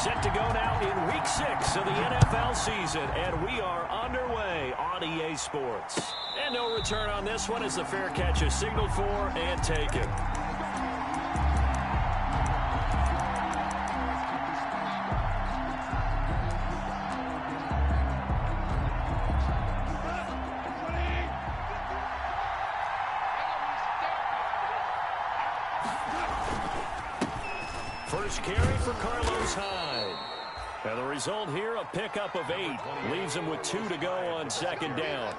Set to go now in Week 6 of the NFL season, and we are underway on EA Sports. And no return on this one as the fair catch is signaled for and taken. First carry for Carlos Hyde. And the result here, a pickup of 8. Leaves him with 2 to go on second down.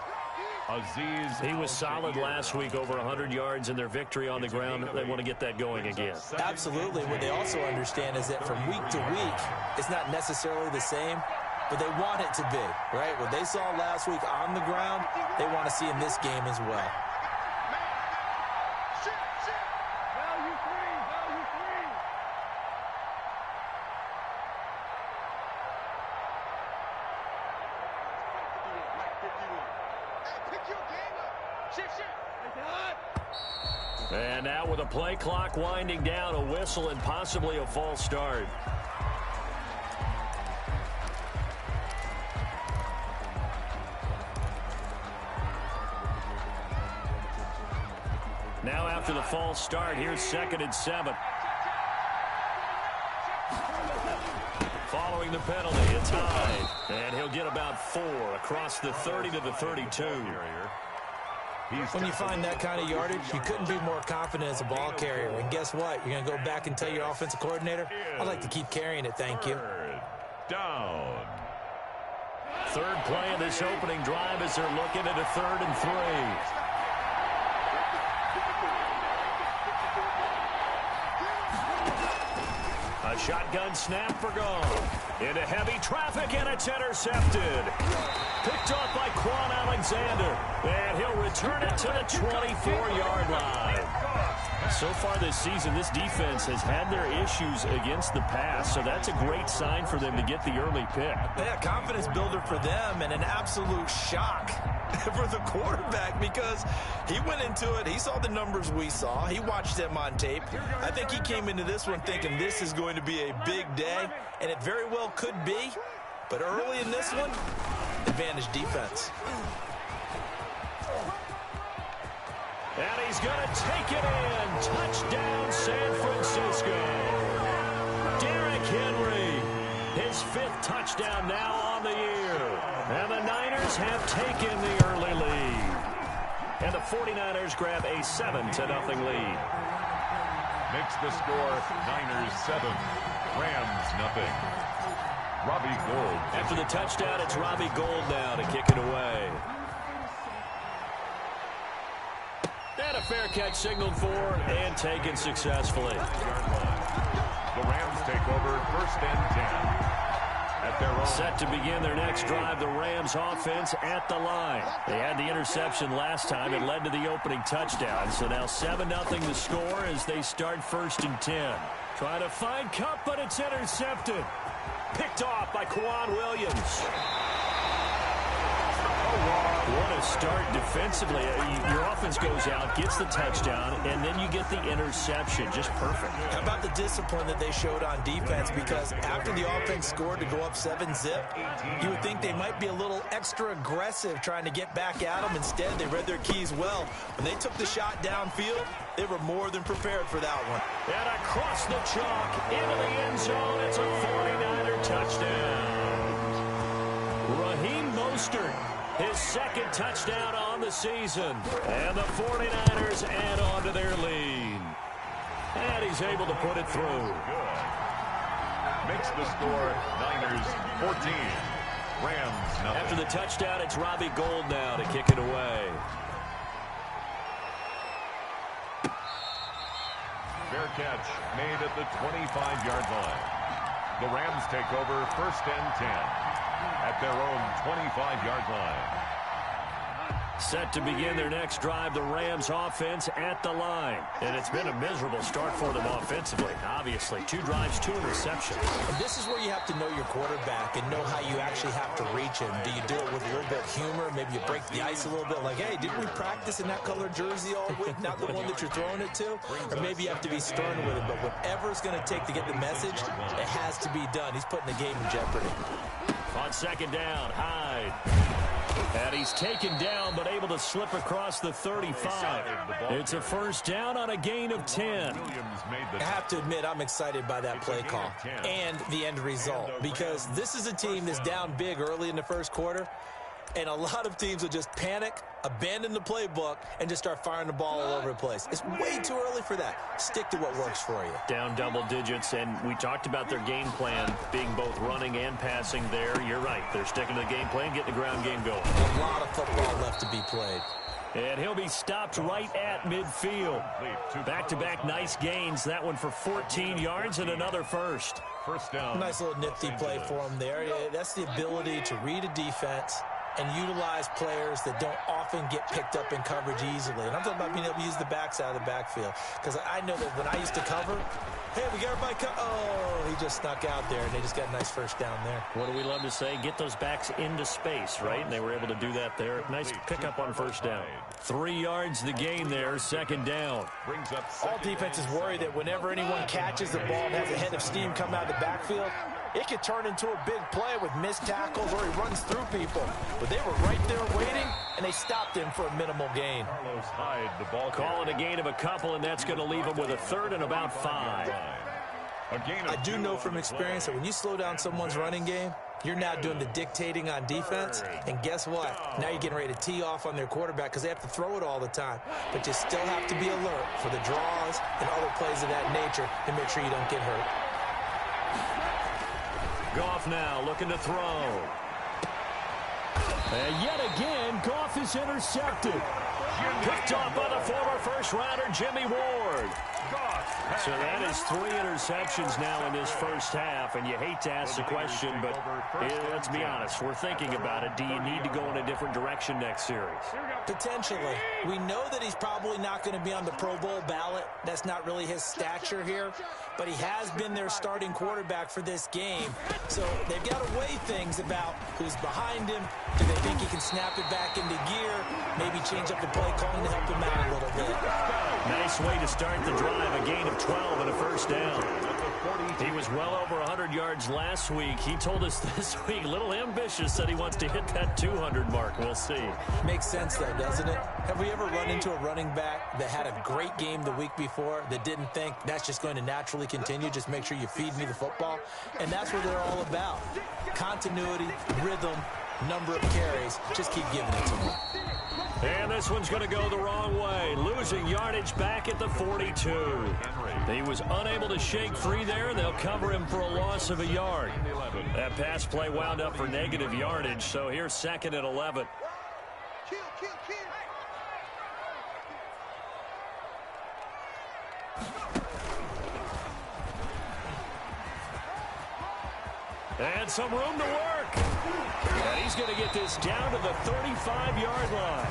He was solid last week, over 100 yards in their victory on the ground. They want to get that going again. Absolutely. What they also understand is that from week to week, it's not necessarily the same, but they want it to be, right? What they saw last week on the ground, they want to see in this game as well. And now with a play clock winding down, a whistle and possibly a false start. Now after the false start, here's 2nd and 7. Following the penalty, it's Hyde. And he'll get about 4 across the 30 to the 32. When you find that kind of yardage, you couldn't be more confident as a ball carrier. And guess what? You're going to go back and tell your offensive coordinator, I'd like to keep carrying it, thank you. Down. Third play of this opening drive as they're looking at a 3rd and 3. A shotgun snap for Gone. Into heavy traffic, and it's intercepted. Picked off by Quan Alexander. And he'll return it to the 24-yard line. So far this season, this defense has had their issues against the pass, so that's a great sign for them to get the early pick. Yeah, confidence builder for them, and an absolute shock for the quarterback because he went into it. He saw the numbers we saw. He watched them on tape. I think he came into this one thinking this is going to be a big day, and it very well could be. But early in this one, advantage defense. And he's going to take it in. Touchdown, San Francisco. Derrick Henry, his 5th touchdown now on the year. And the Niners have taken the early lead. And the 49ers grab a 7-0 lead. Makes the score Niners 7, Rams nothing. Robbie Gould. After the touchdown, it's Robbie Gould now to kick it away. And a fair catch signaled for and taken successfully. The Rams take over 1st and 10. At their own. Set to begin their next drive, the Rams offense at the line. They had the interception last time. It led to the opening touchdown. So now 7-0 the score as they start 1st and 10. Trying to find Kupp, but it's intercepted. Picked off by Kwan Williams. What a start defensively. Your offense goes out, gets the touchdown, and then you get the interception. Just perfect. How about the discipline that they showed on defense? Because after the offense scored to go up 7-zip, you would think they might be a little extra aggressive trying to get back at them. Instead, they read their keys well. When they took the shot downfield, they were more than prepared for that one. And across the chalk, into the end zone, it's a 49er touchdown. Raheem Mostert. His 2nd touchdown on the season. And the 49ers add on to their lead. And he's able to put it through. Good. Makes the score Niners 14, Rams nothing. After the touchdown, it's Robbie Gould now to kick it away. Fair catch made at the 25-yard line. The Rams take over 1st and 10. At their own 25-yard line. Set to begin their next drive, the Rams offense at the line. And it's been a miserable start for them offensively. Obviously, 2 drives, 2 interceptions. And this is where you have to know your quarterback and know how you actually have to reach him. Do you do it with a little bit of humor? Maybe you break the ice a little bit like, hey, didn't we practice in that color jersey all week? Not the one that you're throwing it to? Or maybe you have to be stern with him. But whatever it's going to take to get the message, it has to be done. He's putting the game in jeopardy. On second down, Hyde. And he's taken down, but able to slip across the 35. It's a first down on a gain of 10. I have to admit, I'm excited by that play call and the end result, because this is a team that's down big early in the first quarter, and a lot of teams will just panic, abandon the playbook, and just start firing the ball all over the place. It's way too early for that. Stick to what works for you. Down double digits, and we talked about their game plan being both running and passing there. You're right. They're sticking to the game plan, getting the ground game going. A lot of football left to be played. And he'll be stopped right at midfield. Back-to-back nice gains. That one for 14 yards and another first. First down. Nice little nifty play for him there. That's the ability to read a defense and utilize players that don't often get picked up in coverage easily. And I'm talking about being able to use the backside of the backfield. Because I know that when I used to cover, hey, we got everybody oh, he just snuck out there, and they just got a nice first down there. What do we love to say? Get those backs into space, right? And they were able to do that there. Nice pickup on first down. 3 yards the gain there, second down. All defenses worry that whenever anyone catches the ball and has a head of steam come out of the backfield, it could turn into a big play with missed tackles or he runs through people. But they were right there waiting, and they stopped him for a minimal gain. Calling a gain of a couple, and that's going to leave him with a third and about 5. I do know from experience that when you slow down someone's running game, you're now doing the dictating on defense, and guess what? Now you're getting ready to tee off on their quarterback because they have to throw it all the time. But you still have to be alert for the draws and other plays of that nature to make sure you don't get hurt. Goff now looking to throw. And yet again, Goff is intercepted. Picked off by the former first-rounder Jimmy Ward. So that is 3 interceptions now in this first half, and you hate to ask the question, but let's be honest, we're thinking about it. Do you need to go in a different direction next series? Potentially. We know that he's probably not going to be on the Pro Bowl ballot. That's not really his stature here, but he has been their starting quarterback for this game. So they've got to weigh things about who's behind him. Do they think he can snap it back into gear? Maybe change up the play calling to help him out a little bit. Nice way to start the drive, a gain of 12 and a first down. He was well over 100 yards last week. He told us this week, a little ambitious, said he wants to hit that 200 mark. We'll see. Makes sense, though, doesn't it? Have we ever run into a running back that had a great game the week before that didn't think that's just going to naturally continue? Just make sure you feed me the football. And that's what they're all about. Continuity, rhythm, number of carries. Just keep giving it to them. And this one's going to go the wrong way. Losing yardage back at the 42. He was unable to shake free there, and they'll cover him for a loss of a yard. That pass play wound up for negative yardage, so here's 2nd and 11. And some room to work. And he's going to get this down to the 35-yard line.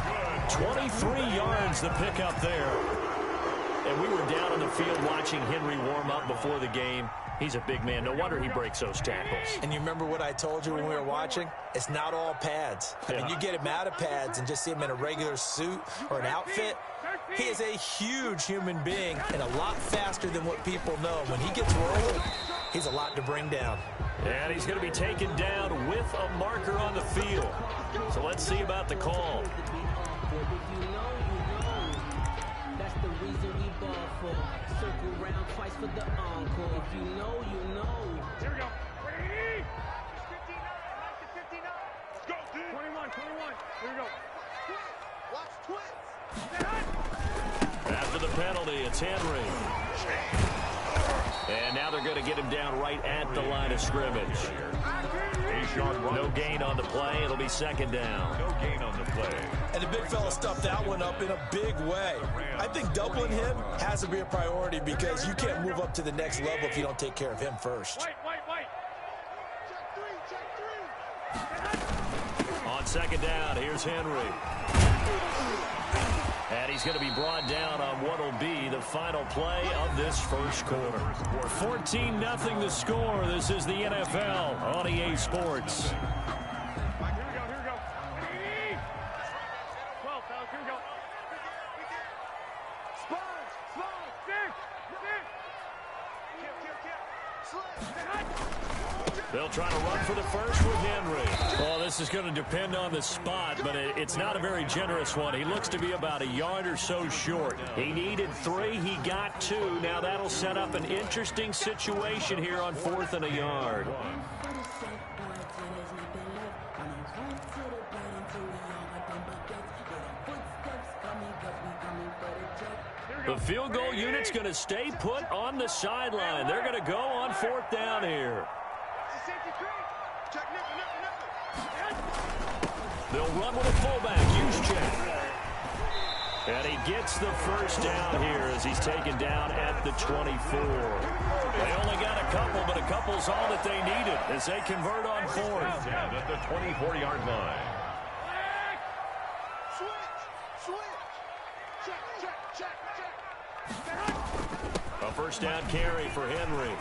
23 yards the pickup there. And we were down on the field watching Henry warm up before the game. He's a big man. No wonder he breaks those tackles. And you remember what I told you when we were watching? It's not all pads. I mean, you get him out of pads and just see him in a regular suit or an outfit. He is a huge human being and a lot faster than what people know. When he gets rolling, he's a lot to bring down. And he's going to be taken down with a marker on the field. So let's see about the call. That's the reason we ball for. Circle round twice for the encore. If you know, you know. Here we go. Ready? 59. 59. Let's go, dude. 21. Here we go. Watch twist. After the penalty, it's Henry. And now they're going to get him down right at the line of scrimmage. No gain on the play. It'll be 2nd down. No gain on the play. And the big fella stuffed that one up in a big way. I think doubling him has to be a priority because you can't move up to the next level if you don't take care of him first. Wait. On second down, here's Henry. And he's going to be brought down on what will be the final play of this first quarter. 14-0 the score. This is the NFL on EA Sports. Here we go. 12, fellas, here we go. Sponge, stick. They'll try to run for the first with Henry. Well, this is going to depend on the spot, but it's not a very generous one. He looks to be about a yard or so short. He needed 3. He got 2. Now that'll set up an interesting situation here on 4th and a yard. The field goal unit's going to stay put on the sideline. They're going to go on 4th down here. They'll run with a fullback. Juszczyk. And he gets the first down here as he's taken down at the 24. They only got a couple, but a couple's all that they needed as they convert on 4th. And at the 24-yard line. A first down carry for Henry.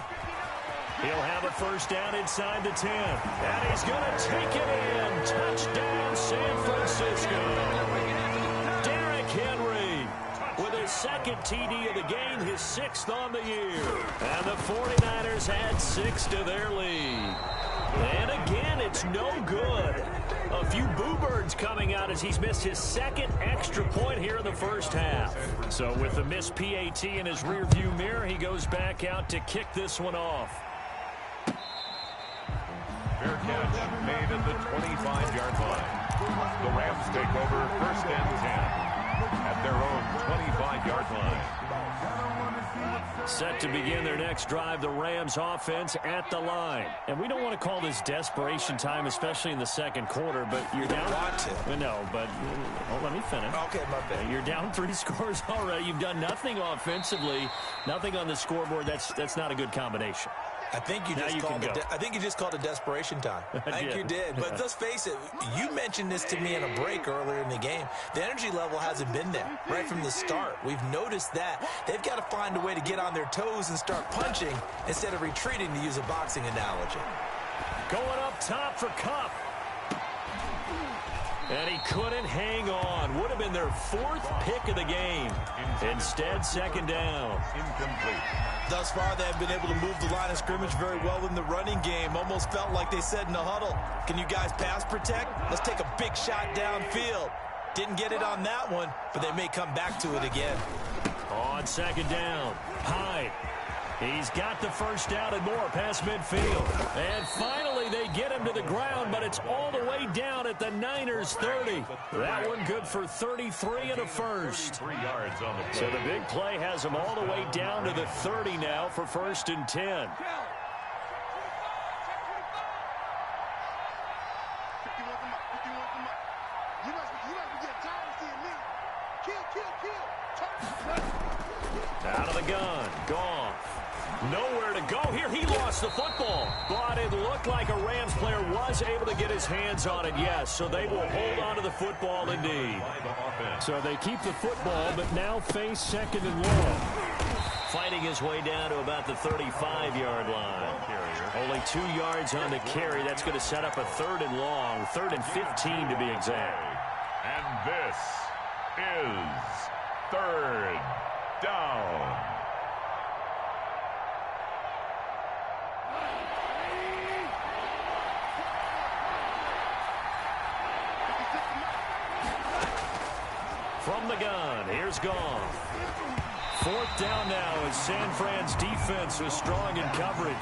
He'll have a first down inside the 10. And he's going to take it in. Touchdown, San Francisco. Derrick Henry with his second TD of the game, his 6th on the year. And the 49ers add 6 to their lead. And again, it's no good. A few boo birds coming out as he's missed his 2nd extra point here in the first half. So with the missed PAT in his rearview mirror, he goes back out to kick this one off. Fair catch made at the 25-yard line. The Rams take over 1st and 10 at their own 25-yard line. Set to begin their next drive, the Rams offense at the line. And we don't want to call this desperation time, especially in the second quarter, but you're down. Want to. No, but let me finish. Okay, my bad. You're down 3 scores already. You've done nothing offensively, nothing on the scoreboard. That's not a good combination. I think you just called it desperation time. I think you did. But let's face it, you mentioned this to me in a break earlier in the game. The energy level hasn't been there right from the start. We've noticed that. They've got to find a way to get on their toes and start punching instead of retreating, to use a boxing analogy. Going up top for Kupp. And he couldn't hang on. Would have been their 4th pick of the game. Instead, 2nd down. Incomplete. Thus far, they have been able to move the line of scrimmage very well in the running game. Almost felt like they said in the huddle, can you guys pass protect? Let's take a big shot downfield. Didn't get it on that one, but they may come back to it again. On 2nd down, Hyde. He's got the first down and more past midfield. And finally, they get him to the ground, but it's all the way down at the Niners' 30. That one good for 33 and a first. 3 yards on the play. So the big play has him all the way down to the 30 now for 1st and 10. Out of the gun, Goff. Nowhere to go here. He lost the football. But it looked like a Rams player was able to get his hands on it, yes. So they will hold on to the football indeed. So they keep the football, but now face 2nd and long. Fighting his way down to about the 35-yard line. Only 2 yards on the carry. That's going to set up a 3rd and long. 3rd and 15 to be exact. And this is 3rd down. From the gun, here's Goff. 4th down now as San Fran's defense was strong in coverage.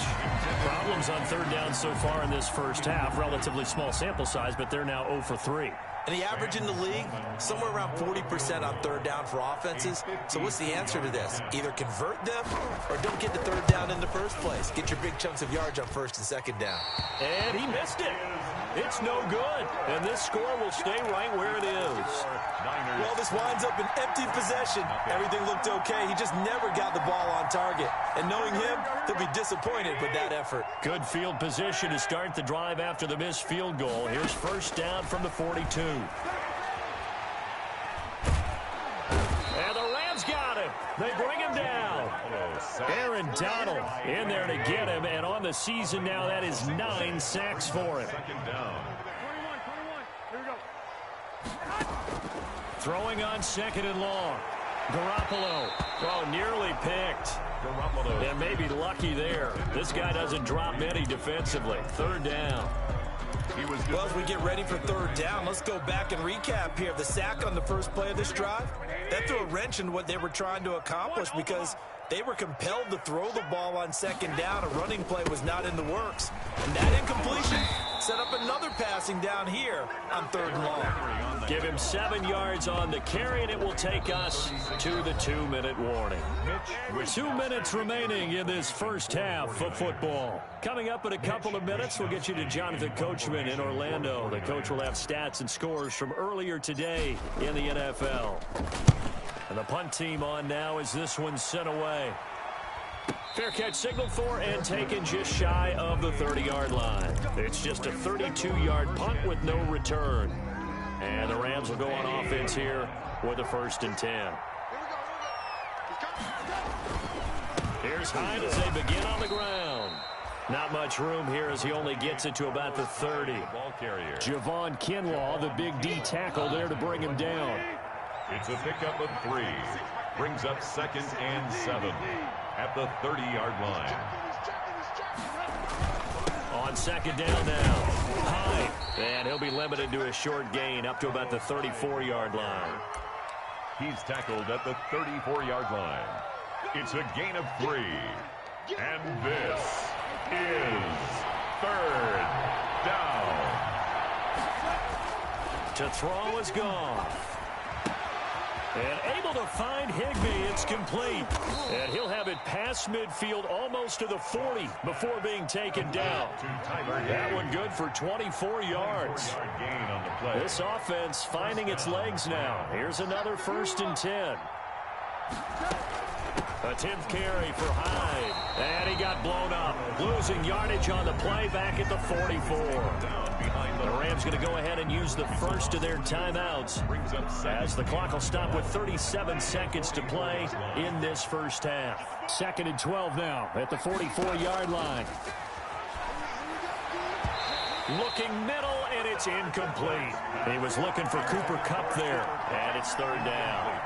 Problems on 3rd down so far in this first half. Relatively small sample size, but they're now 0 for 3. And the average in the league, somewhere around 40% on third down for offenses. So what's the answer to this? Either convert them or don't get the third down in the first place. Get your big chunks of yards on first and second down. And he missed it. It's no good. And this score will stay right where it is. Well, this winds up an empty possession. Everything looked okay. He just never got the ball on target. And knowing him, he'll be disappointed with that effort. Good field position to start the drive after the missed field goal. Here's first down from the 42. And the Rams got him. They bring him down. Aaron Donald in there to get him. And on the season now, that is 9 sacks for him. Second down. 21. Here we go. Throwing on second and long. Garoppolo. Oh, nearly picked. Garoppolo. And maybe lucky there. This guy doesn't drop many defensively. Third down. Well, as we get ready for third down, let's go back and recap here. The sack on the first play of this drive, that threw a wrench in what they were trying to accomplish because they were compelled to throw the ball on second down. A running play was not in the works. And that incompletion set up another passing down here on third and long. Give him 7 yards on the carry, and it will take us to the 2-minute warning. 2 minutes remaining in this first half of football. Coming up in a couple of minutes, we'll get you to Jonathan Coachman in Orlando. The coach will have stats and scores from earlier today in the NFL. And the punt team on now as this one's sent away. Fair catch signaled for and taken just shy of the 30-yard line. It's just a 32-yard punt with no return. And the Rams will go on offense here with a 1st and 10. Here's Hyde as they begin on the ground. Not much room here as he only gets it to about the 30. Ball carrier. Javon Kinlaw, the big D tackle there to bring him down. It's a pickup of 3. Brings up 2nd and 7 at the 30-yard line. On second down now. Hyde. And he'll be limited to a short gain up to about the 34-yard line. He's tackled at the 34-yard line. It's a gain of 3. And this is third down. To throw is gone. And able to find Higbee. It's complete. And he'll have it past midfield almost to the 40 before being taken down. That one good for 24 yards. Gain on the play. This offense finding its legs now. Here's another 1st and 10. A 10th carry for Hyde. And he got blown up. Losing yardage on the play back at the 44. The Rams going to go ahead and use the first of their timeouts as the clock will stop with 37 seconds to play in this first half. 2nd and 12 now at the 44-yard line. Looking middle, and it's incomplete. He was looking for Cooper Kupp there, and it's third down.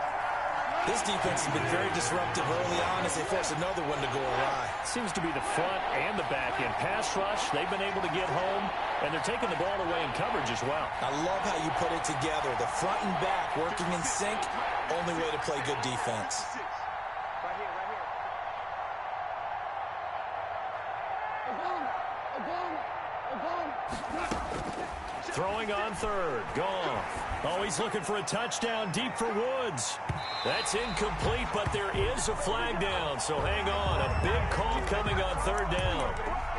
This defense has been very disruptive early on as they force another one to go awry. Seems to be the front and the back end. Pass rush, they've been able to get home, and they're taking the ball away in coverage as well. I love how you put it together. The front and back working in sync, only way to play good defense. Throwing on third. Goff. Oh, he's looking for a touchdown deep for Woods. That's incomplete, but there is a flag down, so hang on. A big call coming on third down.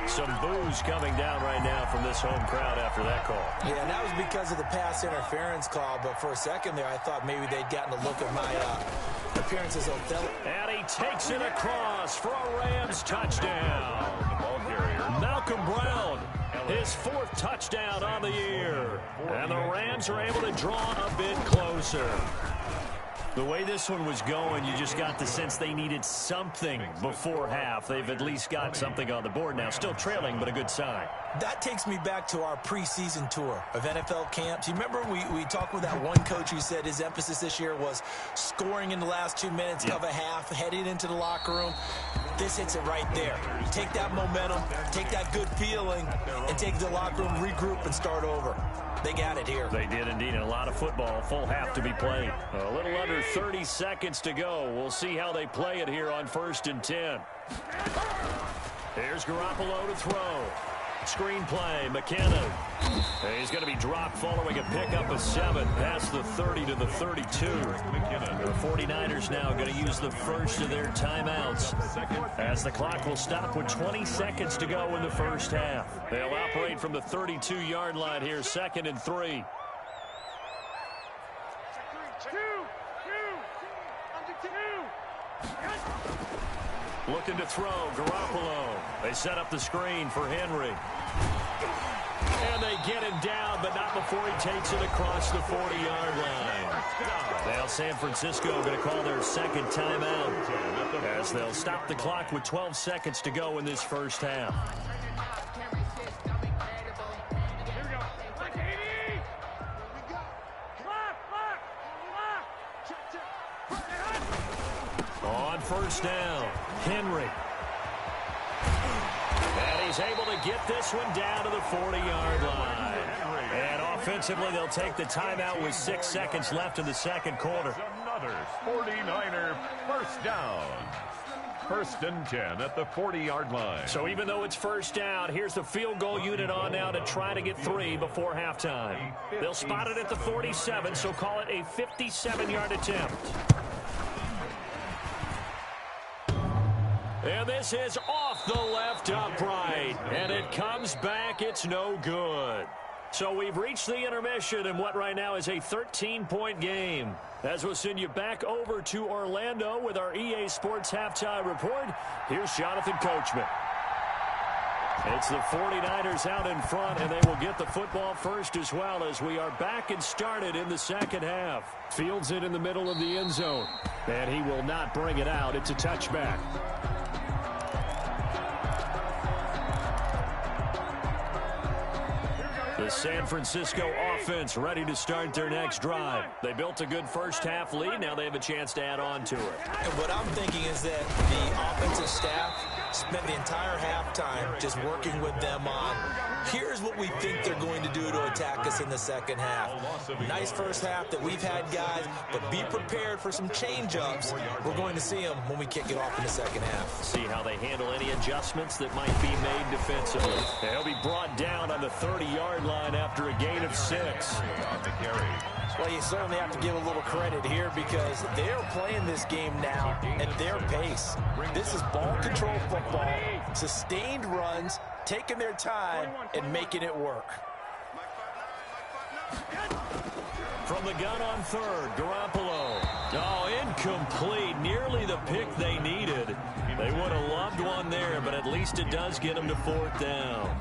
Some boos coming down right now from this home crowd after that call. Yeah, and that was because of the pass interference call, but for a second there, I thought maybe they'd gotten a look at my appearance as Othello. And he takes it across for a Rams touchdown. Malcolm Brown, his 4th touchdown on the year. And the Rams are able to draw a bit closer. The way this one was going, you just got the sense they needed something before half. They've at least got something on the board now. Still trailing, but a good sign. That takes me back to our preseason tour of NFL camps. You remember we talked with that one coach who said his emphasis this year was scoring in the last 2 minutes of a half, heading into the locker room. This hits it right there. Take that momentum, take that good feeling, and take the locker room, regroup, and start over. They got it here. They did indeed, and a lot of football, full half to be played. A little under 30 seconds to go. We'll see how they play it here on 1st and 10. Here's Garoppolo to throw. Screenplay, McKinnon. He's going to be dropped following a pickup of 7 past the 30 to the 32. The 49ers now going to use the first of their timeouts as the clock will stop with 20 seconds to go in the first half. They'll operate from the 32-yard line here, 2nd and 3. Looking to throw, Garoppolo. They set up the screen for Henry. And they get him down, but not before he takes it across the 40-yard line. Now San Francisco going to call their second timeout as they'll stop the clock with 12 seconds to go in this first half. On first down, Henry. And he's able to get this one down to the 40-yard line. And offensively, they'll take the timeout with 6 seconds left in the second quarter. Another 49er first down. 1st and 10 at the 40-yard line. So even though it's first down, here's the field goal unit on now to try to get 3 before halftime. They'll spot it at the 47, so call it a 57-yard attempt. And this is off the left upright. And it comes back. It's no good. So we've reached the intermission in what right now is a 13-point game. As we'll send you back over to Orlando with our EA Sports Halftime Report, here's Jonathan Coachman. It's the 49ers out in front, and they will get the football first as well as we are back and started in the second half. Fields it in the middle of the end zone, and he will not bring it out. It's a touchback. The San Francisco offense ready to start their next drive. They built a good first half lead. Now they have a chance to add on to it. And what I'm thinking is that the offensive staff spent the entire halftime just working with them on, here's what we think they're going to do to attack us in the second half. Nice first half that we've had, guys, but be prepared for some change-ups. We're going to see them when we kick it off in the second half. See how they handle any adjustments that might be made defensively. They'll be brought down on the 30-yard line after a gain of 6. Well, you certainly have to give a little credit here because they're playing this game now at their pace. This is ball control football, sustained runs, taking their time and making it work. From the gun on 3rd, Garoppolo. Oh, incomplete. Nearly the pick they needed. They would have loved one there, but at least it does get them to 4th down.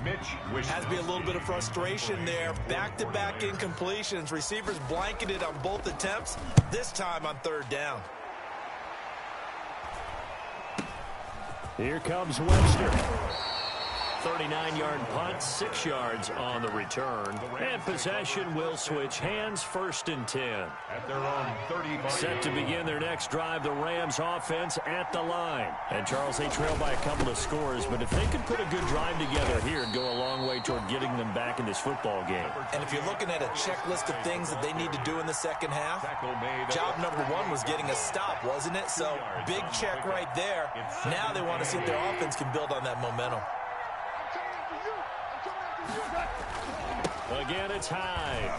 Has to be a little bit of frustration there. Back-to-back incompletions. Receivers blanketed on both attempts, this time on 3rd down. Here comes Webster. 39-yard punt, 6 yards on the return. And possession will switch hands, 1st and 10. At their own 35. Set to begin their next drive, the Rams offense at the line. And Charles, they trail by a couple of scores, but if they could put a good drive together here and go a long way toward getting them back in this football game. And if you're looking at a checklist of things that they need to do in the second half, job number 1 was getting a stop, wasn't it? So big check right there. Now they want to see if their offense can build on that momentum. Again, it's Hyde.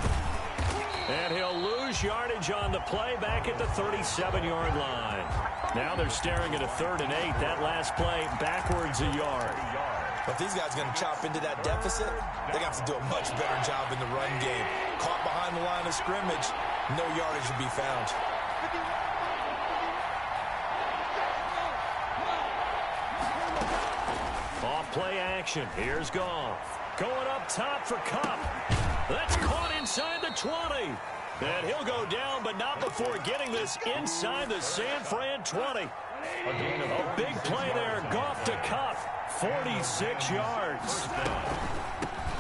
And he'll lose yardage on the play back at the 37-yard line. Now they're staring at a 3rd and 8. That last play backwards a yard. If these guys are going to chop into that deficit, they're going to have to do a much better job in the run game. Caught behind the line of scrimmage, no yardage to be found. Off play action. Here's Goff. Going up top for Kupp. That's caught inside the 20. And he'll go down, but not before getting this inside the San Fran 20. A big play there. Goff to Kupp. 46 yards.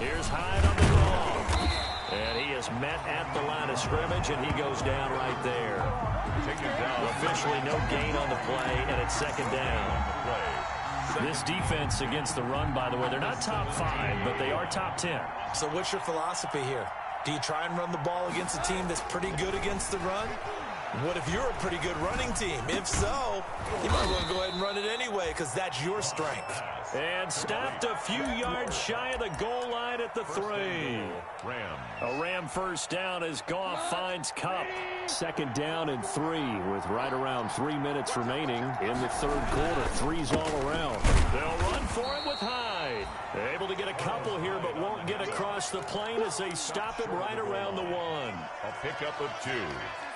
Here's Hyde on the ball. And he is met at the line of scrimmage, and he goes down right there. Officially no gain on the play, and it's 2nd down. This defense against the run, by the way, they're not top 5, but they are top 10. So what's your philosophy here? Do you try and run the ball against a team that's pretty good against the run? What if you're a pretty good running team? If so, you might want to go ahead and run it anyway because that's your strength. And stopped a few yards shy of the goal line at the 3. A Ram first down as Goff finds Kupp. 2nd down and 3 with right around 3 minutes remaining in the 3rd quarter. 3's all around. They'll run for it with Hyde. Able to get a couple here, but won't get across the plane as they stop him right around the 1. A pickup of 2.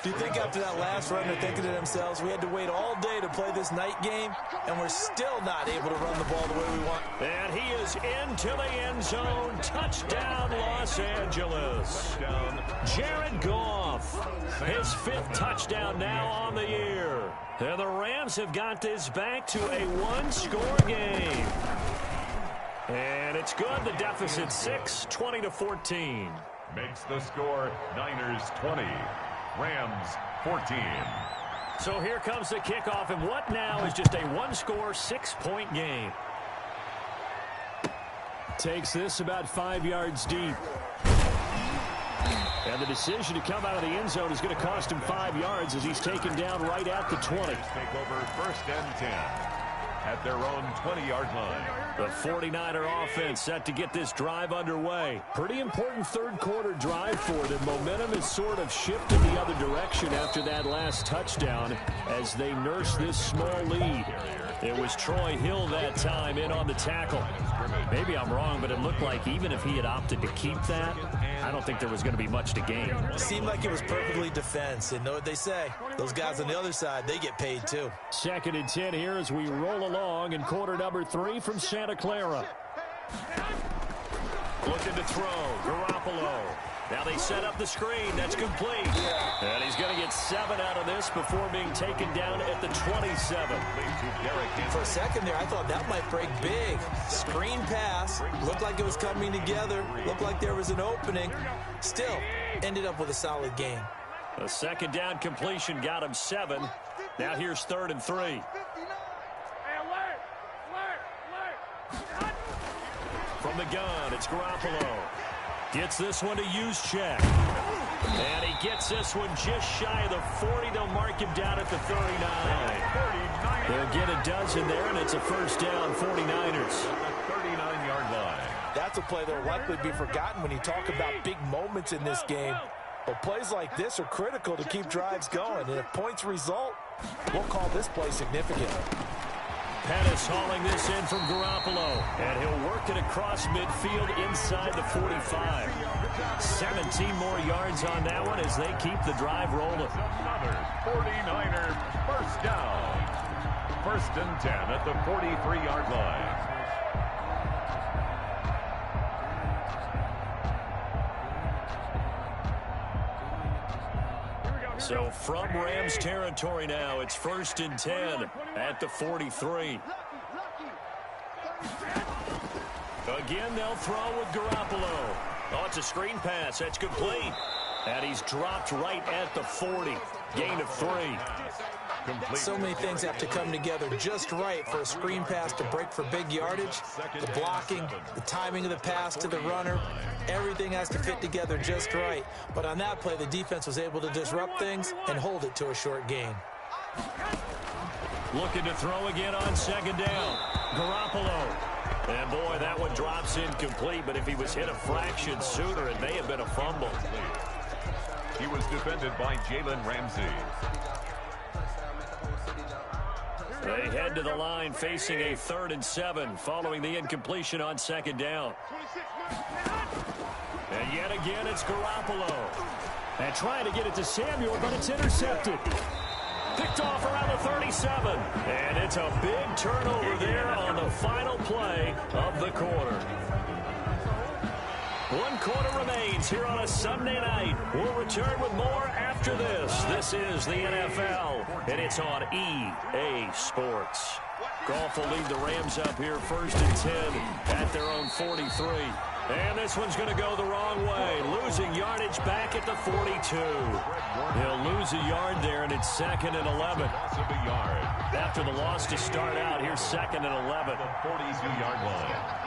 Do you think after that last run they're thinking to themselves, we had to wait all day to play this night game, and we're still not able to run the ball the way we want? And he is into the end zone. Touchdown, Los Angeles. Jared Goff, his 5th touchdown now on the year. And the Rams have got this back to a 1-score game. And it's good. The deficit 6, 20-14. Makes the score Niners 20. Rams 14. So here comes the kickoff, and what now is just a 1-score, 6-point game. Takes this about 5 yards deep. And the decision to come out of the end zone is going to cost him 5 yards as he's taken down right at the 20. Take over 1st and 10 at their own 20-yard line. The 49er offense set to get this drive underway. Pretty important 3rd quarter drive for them. Momentum has sort of shifted the other direction after that last touchdown as they nurse this small lead. It was Troy Hill that time in on the tackle. Maybe I'm wrong, but it looked like even if he had opted to keep that, I don't think there was going to be much to gain. It seemed like it was perfectly defense. And know what they say? Those guys on the other side, they get paid too. 2nd and 10 here as we roll along in quarter number 3 from Santa Clara. Looking to throw. Garoppolo. Now they set up the screen. That's complete. And he's going to get 7 out of this before being taken down at the 27. For a second there, I thought that might break big. Screen pass. Looked like it was coming together. Looked like there was an opening. Still, ended up with a solid gain. A 2nd down completion got him 7. Now here's 3rd and 3. From the gun, it's Garoppolo. Gets this one to Juszczyk. And he gets this one just shy of the 40. They'll mark him down at the 39. They'll get a dozen there, and it's a 1st down, 49ers. 39-yard line. That's a play that will likely be forgotten when you talk about big moments in this game. But plays like this are critical to keep drives going. And if points result, we'll call this play significant. Pettis hauling this in from Garoppolo. And he'll work it across midfield inside the 45. 17 more yards on that one as they keep the drive rolling. Another 49er 1st down. 1st and 10 at the 43-yard line. So from Rams territory now, it's 1st and 10 at the 43. Again, they'll throw with Garoppolo. Oh, it's a screen pass. That's complete. And he's dropped right at the 40. Gain of 3. So many things have to come together just right for a screen pass to break for big yardage. The blocking, the timing of the pass to the runner, everything has to fit together just right. But on that play, the defense was able to disrupt things and hold it to a short gain. Looking to throw again on 2nd down. Garoppolo. And boy, that one drops incomplete, but if he was hit a fraction sooner, it may have been a fumble. He was defended by Jalen Ramsey. They head to the line facing a 3rd and 7 following the incompletion on 2nd down. And yet again, it's Garoppolo. And trying to get it to Samuel, but it's intercepted. Picked off around the 37. And it's a big turnover there on the final play of the quarter. 1 quarter remains here on a Sunday night. We'll return with more after this. This is the NFL, and it's on EA Sports. Goff will lead the Rams up here 1st and 10 at their own 43. And this one's going to go the wrong way. Losing yardage back at the 42. He'll lose a yard there, and it's 2nd and 11. After the loss to start out, here's 2nd and 11. 42-yard line.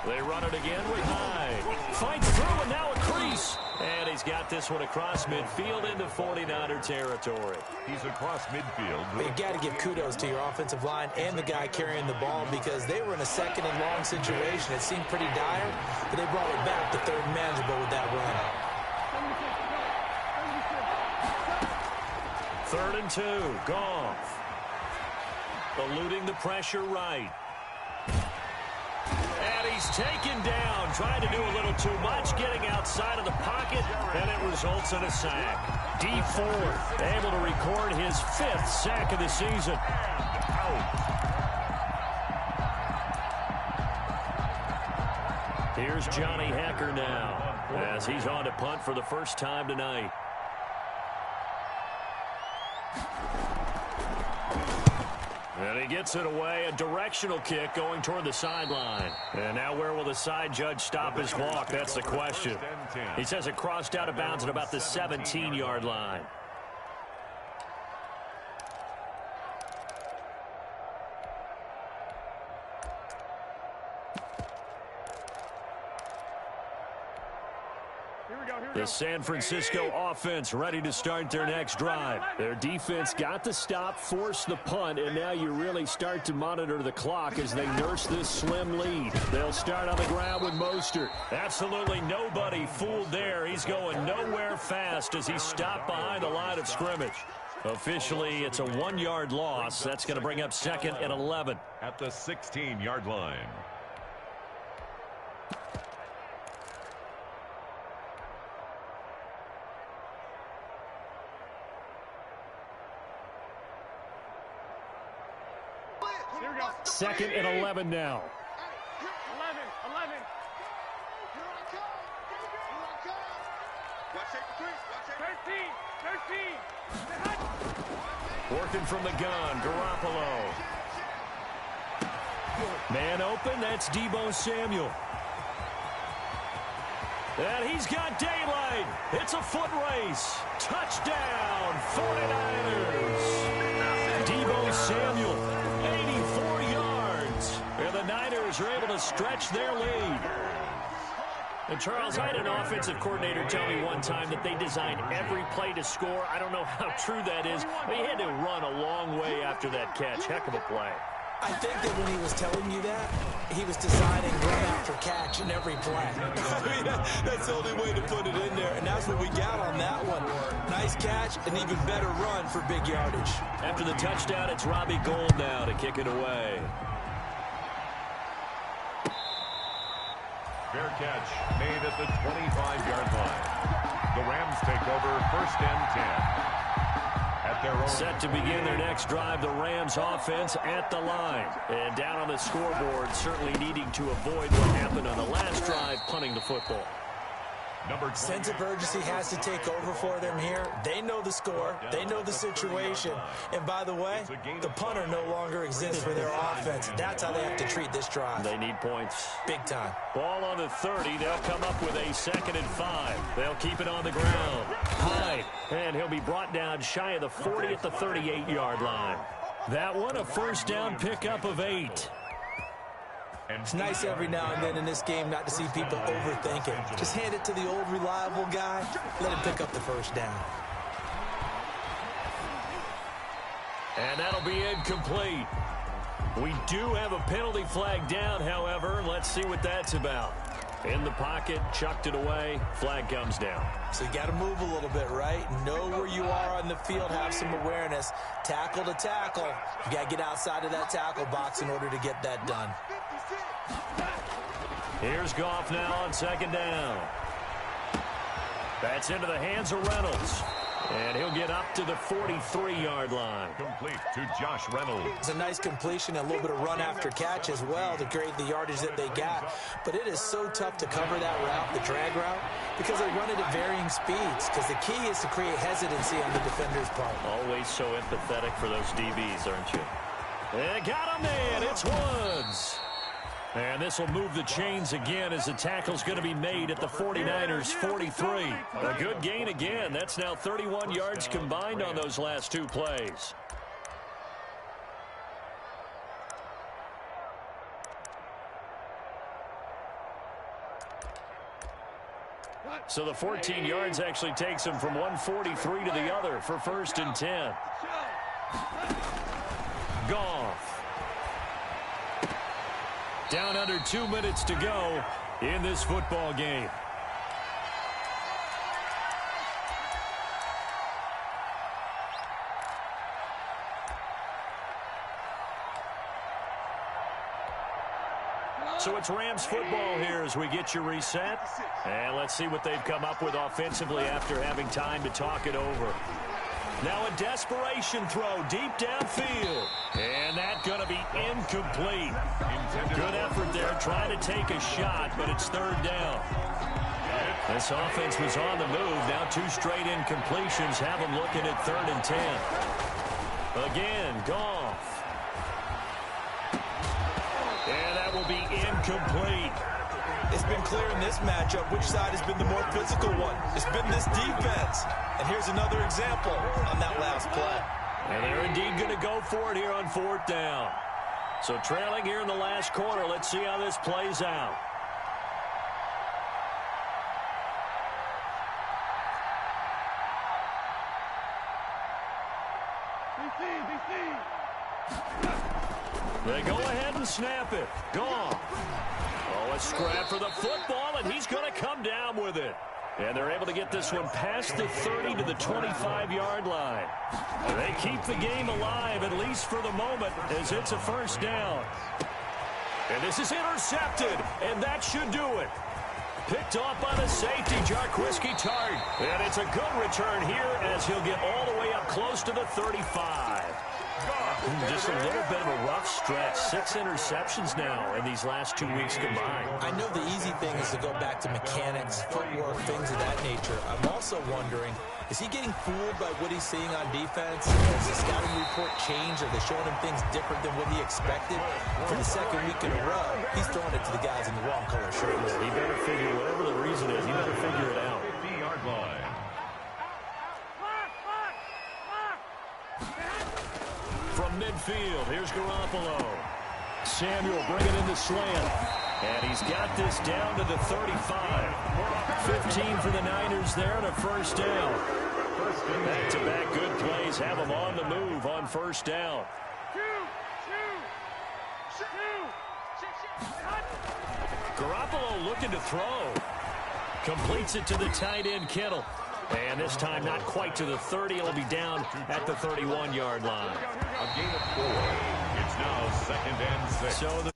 They run it again with Hyde. Fights through, and now a crease. And he's got this one across midfield into 49er territory. He's across midfield. But you got to give kudos to your offensive line and the guy carrying the ball because they were in a second and long situation. It seemed pretty dire, but they brought it back to third and manageable with that run. 3rd and 2. Goff. Eluding the pressure right. And he's taken down, trying to do a little too much, getting outside of the pocket, and it results in a sack. D4 able to record his 5th sack of the season. Here's Johnny Hecker now, as he's on to punt for the first time tonight. And he gets it away, a directional kick going toward the sideline. And now where will the side judge stop his clock? That's the question. He says it crossed out of bounds at about the 17-yard line. The San Francisco offense ready to start their next drive. Their defense got the stop, forced the punt, and now you really start to monitor the clock as they nurse this slim lead. They'll start on the ground with Mostert. Absolutely nobody fooled there. He's going nowhere fast as he's stopped behind the line of scrimmage. Officially, it's a 1-yard loss. That's going to bring up 2nd and 11. At the 16-yard line. Here we go. 2nd and 11 now. 11. Here I come. Watch it, Watch it. 13. Working from the gun, Garoppolo. Man open, that's Deebo Samuel. And he's got daylight. It's a foot race. Touchdown, 49ers. Deebo Samuel, 84 yards. And the Niners are able to stretch their lead. And Charles, I had an offensive coordinator tell me one time that they designed every play to score. I don't know how true that is, but he had to run a long way after that catch. Heck of a play. I think that when he was telling you that, he was designing run after catch in every play. I mean, that's the only way to put it in there, and that's what we got on that one. Nice catch, an even better run for big yardage. After the touchdown, it's Robbie Gould now to kick it away. Fair catch made at the 25-yard line. The Rams take over 1st and 10. At their own. Set to begin their next drive, the Rams offense at the line. And down on the scoreboard, certainly needing to avoid what happened on the last drive, punting the football. Sense of urgency has to take over for them here. They know the score. They know the situation. And by the way, the punter no longer exists for their offense. That's how they have to treat this drive. They need points. Big time. Ball on the 30. They'll come up with a 2nd and 5. They'll keep it on the ground. Hyde. And he'll be brought down shy of the 40 at the 38-yard line. That one a first down pickup of 8. It's nice every now and then in this game not to see people overthink it. Just hand it to the old reliable guy. Let him pick up the first down. And that'll be incomplete. We do have a penalty flag down, however. Let's see what that's about. In the pocket, chucked it away, flag comes down. So you got to move a little bit, right? Know where you are on the field, have some awareness. Tackle to tackle. You got to get outside of that tackle box in order to get that done. Here's Goff now on 2nd down. That's into the hands of Reynolds. And he'll get up to the 43-yard line. Complete to Josh Reynolds. It's a nice completion and a little bit of run after catch as well to create the yardage that they got. But it is so tough to cover that route, the drag route, because they run it at varying speeds. Because the key is to create hesitancy on the defender's part. Always so empathetic for those DBs, aren't you? And got him in. It's Woods. And this will move the chains again as the tackle's going to be made at the 49ers' 43. A good gain again. That's now 31 yards combined on those last 2 plays. So the 14 yards actually takes him from 143 to the other for 1st and 10. Goff. Down under 2 minutes to go in this football game. So it's Rams football here as we get you reset. And let's see what they've come up with offensively after having time to talk it over. Now a desperation throw deep downfield. And that's going to be incomplete. Good effort there trying to take a shot, but it's 3rd down. This offense was on the move. Now 2 straight incompletions have them looking at 3rd and 10. Again, Goff. And that will be incomplete. It's been clear in this matchup which side has been the more physical one. It's been this defense. And here's another example on that last play. And they're indeed going to go for it here on 4th down. So trailing here in the last quarter. Let's see how this plays out. They go ahead and snap it. Gone. Oh, a scrap for the football, and he's going to come down with it. And they're able to get this one past the 30 to the 25-yard line. They keep the game alive, at least for the moment, as it's a 1st down. And this is intercepted, and that should do it. Picked off by the safety, Jarquiski Tart. And it's a good return here as he'll get all the way up close to the 35. Just a little bit of a rough stretch. 6 interceptions now in these last 2 weeks combined. I know the easy thing is to go back to mechanics, footwork, things of that nature. I'm also wondering, is he getting fooled by what he's seeing on defense? Has the scouting report changed? Are they showing him things different than what he expected? For the 2nd week in a row, he's throwing it to the guys in the wrong color shirts. He better figure, whatever the reason is, he better figure it out. 50-yard line. From midfield, here's Garoppolo. Samuel bringing in the slant. And he's got this down to the 35. 15 for the Niners there and a 1st down. Back-to-back good plays have them on the move on 1st down. Garoppolo looking to throw. Completes it to the tight end, Kittle. And this time not quite to the 30. It'll be down at the 31-yard line. A gain of 4. It's now 2nd and 6. So